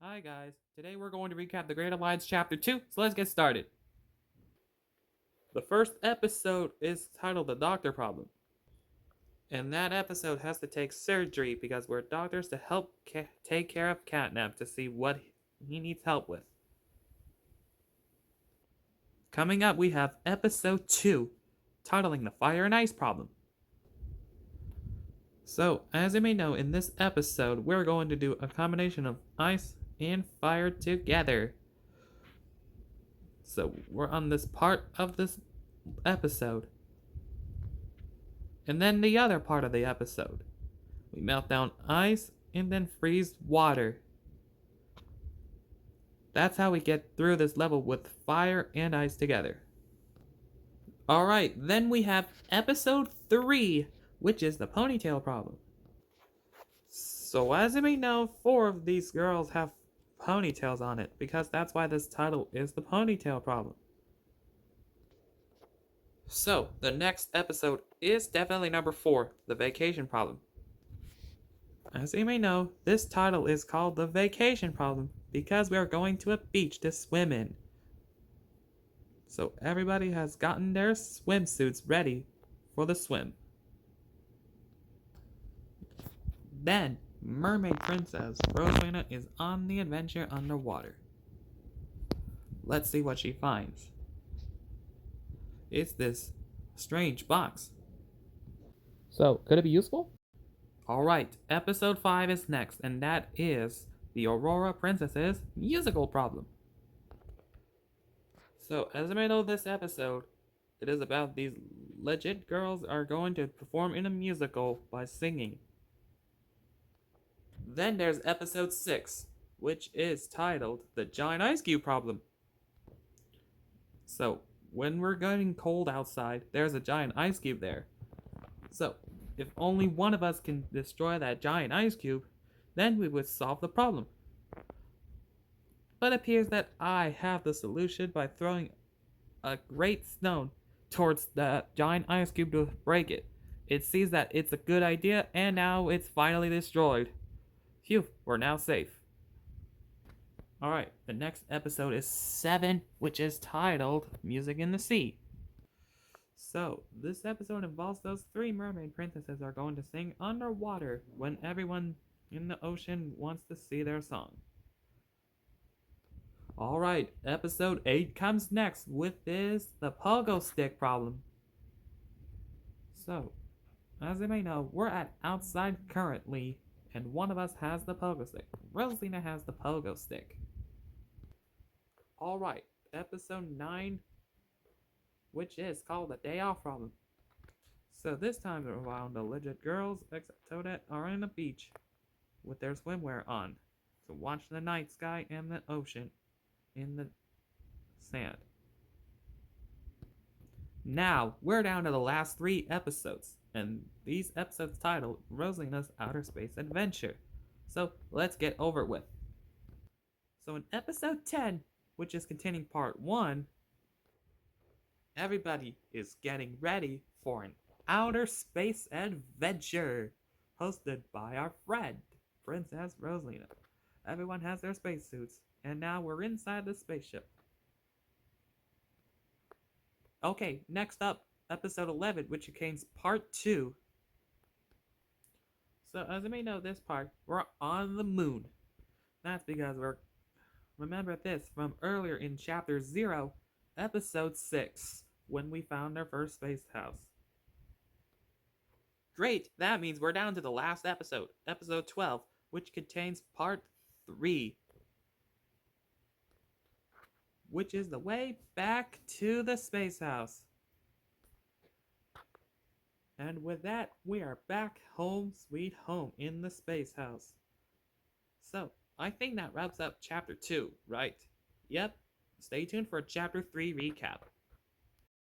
Hi guys, today we're going to recap The Great Alliance Chapter 2, so let's get started. The first episode is titled The Doctor Problem. And that episode has to take surgery because we're doctors to help take care of Catnap to see what he needs help with. Coming up, we have episode 2, titling The Fire and Ice Problem. So, as you may know, in this episode, we're going to do a combination of ice and fire together. So, we're on this part of this episode. And then the other part of the episode. We melt down ice and then freeze water. That's how we get through this level with fire and ice together. Alright, then we have episode 3, which is the ponytail problem. So as you may know, 4 of these girls have ponytails on it, because that's why this title is the ponytail problem. So, the next episode is definitely number 4, the vacation problem. As you may know, this title is called The Vacation Problem because we are going to a beach to swim in. So everybody has gotten their swimsuits ready for the swim. Then, Mermaid Princess Rosalina is on the adventure underwater. Let's see what she finds. It's this strange box. So, could it be useful? Alright, episode 5 is next, and that is the Aurora Princess's musical problem. So, as I may know this episode, it is about these legit girls are going to perform in a musical by singing. Then there's episode 6, which is titled The Giant Ice Cube Problem. So, when we're getting cold outside, there's a giant ice cube there. So, if only one of us can destroy that giant ice cube, then we would solve the problem. But it appears that I have the solution by throwing a great stone towards the giant ice cube to break it. It sees that it's a good idea, and now it's finally destroyed. Phew, we're now safe. Alright, the next episode is 7, which is titled Music in the Sea. So, this episode involves those 3 mermaid princesses are going to sing underwater when everyone in the ocean wants to see their song. Alright, episode 8 comes next with this, the pogo stick problem. So, as you may know, we're at outside currently, and one of us has the pogo stick. Rosalina has the pogo stick. Alright, episode 9, which is called the Day Off Problem. So this time around, the legit girls, except Toadette, are on the beach with their swimwear on to watch the night sky and the ocean in the sand. Now, we're down to the last 3 episodes, and these episodes titled Rosalina's Outer Space Adventure. So let's get over it with. So in episode 10, which is containing part 1, everybody is getting ready for an outer space adventure hosted by our friend, Princess Rosalina. Everyone has their spacesuits, and now we're inside the spaceship. Okay, next up, episode 11, which contains part 2. So, as you may know, this part, we're on the moon. That's because remember this from earlier in chapter 0, episode 6, when we found our first space house. Great, that means we're down to the last episode, episode 12, which contains part 3, which is the way back to the space house. And with that, we are back home sweet home in the space house. So, I think that wraps up chapter 2, right? Yep, stay tuned for chapter 3 recap.